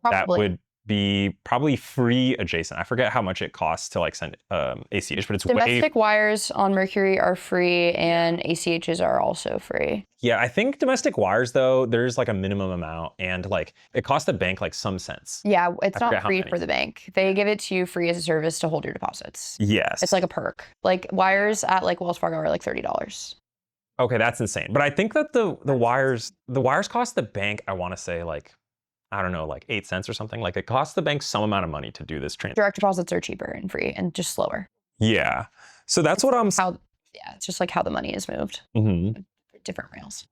that would be probably free adjacent. I forget how much it costs to like send ACH, but it's domestic wires on Mercury are free and ACHs are also free. Yeah, I think domestic wires though, there's like a minimum amount and like it costs the bank like some cents. Yeah, it's not free for the bank. They give it to you free as a service to hold your deposits. Yes. It's like a perk. Like wires at like Wells Fargo are like $30. Okay, that's insane. But I think that the wires cost the bank, I want to say like, I don't know, like 8 cents or something. Like it costs the bank some amount of money to do this transaction. Direct deposits are cheaper and free and just slower. Yeah. So that's what yeah, it's just like how the money is moved. Different rails.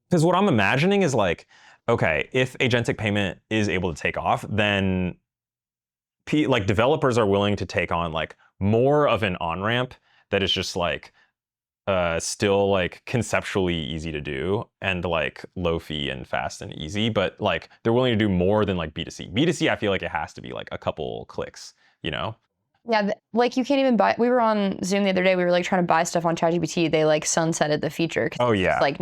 Because what I'm imagining is like, okay, if agentic payment is able to take off, then like developers are willing to take on like more of an on-ramp that is just like still like conceptually easy to do and like low fee and fast and easy, but like they're willing to do more than like B2C. B2C, I feel like it has to be like a couple clicks, you know? Yeah, like you can't even buy. We were on Zoom the other day. We were like trying to buy stuff on ChatGPT. They like sunsetted the feature. Oh yeah. It's like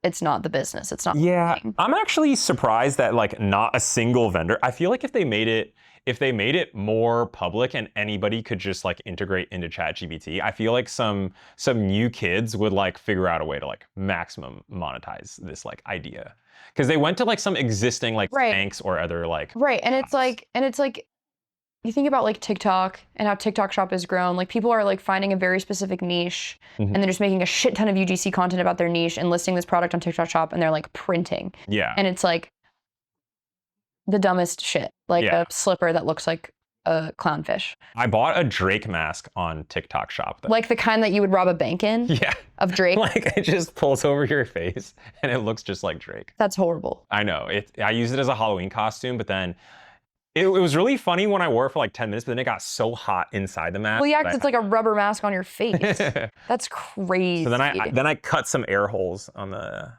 it's not the business. It's not. Yeah, I'm actually surprised that like not a single vendor. I feel like if they made it more public and anybody could just like integrate into ChatGPT, I feel like some new kids would like figure out a way to like maximum monetize this like idea. Because they went to like some existing like banks or other like and it's like you think about like TikTok and how TikTok Shop has grown. Like people are like finding a very specific niche and they're just making a shit ton of UGC content about their niche and listing this product on TikTok Shop and they're like printing. Yeah. And it's like the dumbest shit. Like a slipper that looks like a clownfish. I bought a Drake mask on TikTok Shop though. Like the kind that you would rob a bank in? Yeah. Of Drake? Like it just pulls over your face and it looks just like Drake. That's horrible. I know. I used it as a Halloween costume, but then it was really funny when I wore it for like 10 minutes, but then it got so hot inside the mask. Well, yeah, because it's like a rubber mask on your face. That's crazy. So then I cut some air holes on the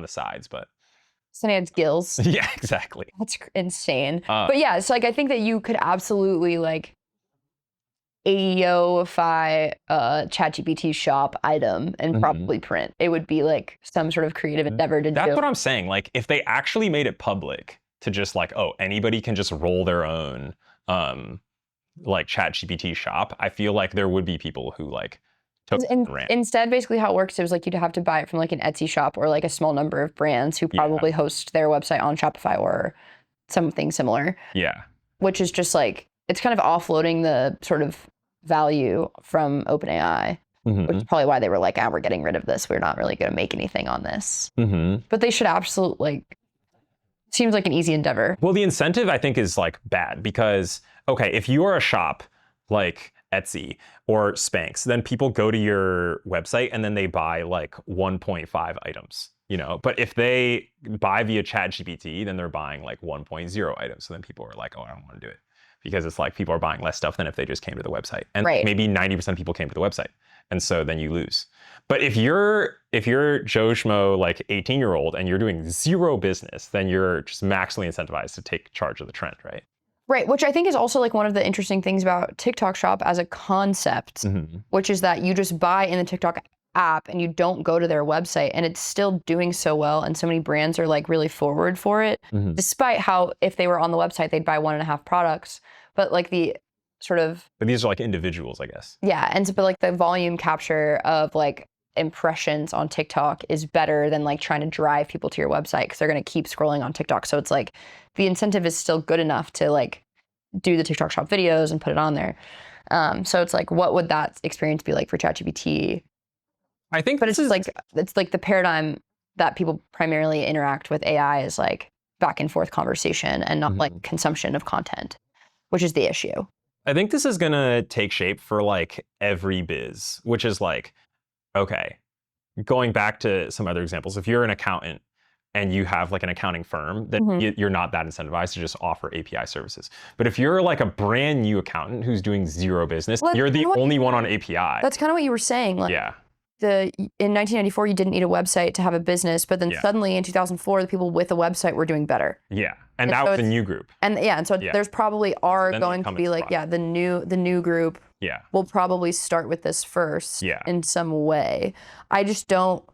sides, but. So it has gills. Yeah, exactly. That's insane. But yeah, it's like I think that you could absolutely like AEO-ify a ChatGPT shop item and probably print. It would be like some sort of creative endeavor to do. That's what I'm saying. Like if they actually made it public, to just like, oh, anybody can just roll their own like ChatGPT shop, I feel like there would be people who like took rant. Instead, basically how it works is like you'd have to buy it from like an Etsy shop or like a small number of brands who probably host their website on Shopify or something similar. Yeah. Which is just like, it's kind of offloading the sort of value from OpenAI, which is probably why they were like, we're getting rid of this. We're not really going to make anything on this. But they should absolutely like, seems like an easy endeavor. Well, the incentive I think is like bad because, okay, if you are a shop like Etsy or Spanx, then people go to your website and then they buy like 1.5 items, you know? But if they buy via ChatGPT, then they're buying like 1.0 items. So then people are like, oh, I don't want to do it because it's like people are buying less stuff than if they just came to the website. And maybe 90% of people came to the website. And so then you lose. But if you're Joe Schmo, like 18-year-old and you're doing zero business, then you're just maximally incentivized to take charge of the trend, right? Right, which I think is also like one of the interesting things about TikTok Shop as a concept, which is that you just buy in the TikTok app and you don't go to their website and it's still doing so well and so many brands are like really forward for it, despite how if they were on the website, they'd buy 1.5 products. But like the sort of... But these are like individuals, I guess. Yeah, and so, but like the volume capture of like impressions on TikTok is better than like trying to drive people to your website because they're going to keep scrolling on TikTok. So it's like the incentive is still good enough to like do the TikTok Shop videos and put it on there. So it's like, what would that experience be like for ChatGPT? I think, but it's like the paradigm that people primarily interact with AI is like back and forth conversation and not like consumption of content, which is the issue. I think this is going to take shape for like every biz, which is like, okay, going back to some other examples, if you're an accountant and you have like an accounting firm, then you're not that incentivized to just offer API services. But if you're like a brand new accountant who's doing zero business, you're the only one on API. That's kind of what you were saying. Like, in 1994, you didn't need a website to have a business, but then suddenly in 2004, the people with a website were doing better. Yeah. And that so was the new group. And yeah, and so Yeah. there's probably are Then the going to be incumbent like, spot. yeah, the new group Yeah. will probably start with this first Yeah. in some way. I still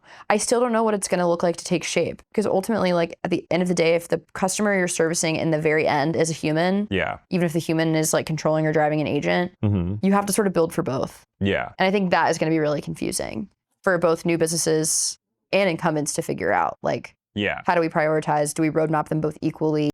don't know what it's going to look like to take shape, because ultimately, like at the end of the day, if the customer you're servicing in the very end is a human, Yeah. even if the human is like controlling or driving an agent, you have to sort of build for both. Yeah. And I think that is going to be really confusing for both new businesses and incumbents to figure out, like, Yeah. how do we prioritize? Do we roadmap them both equally?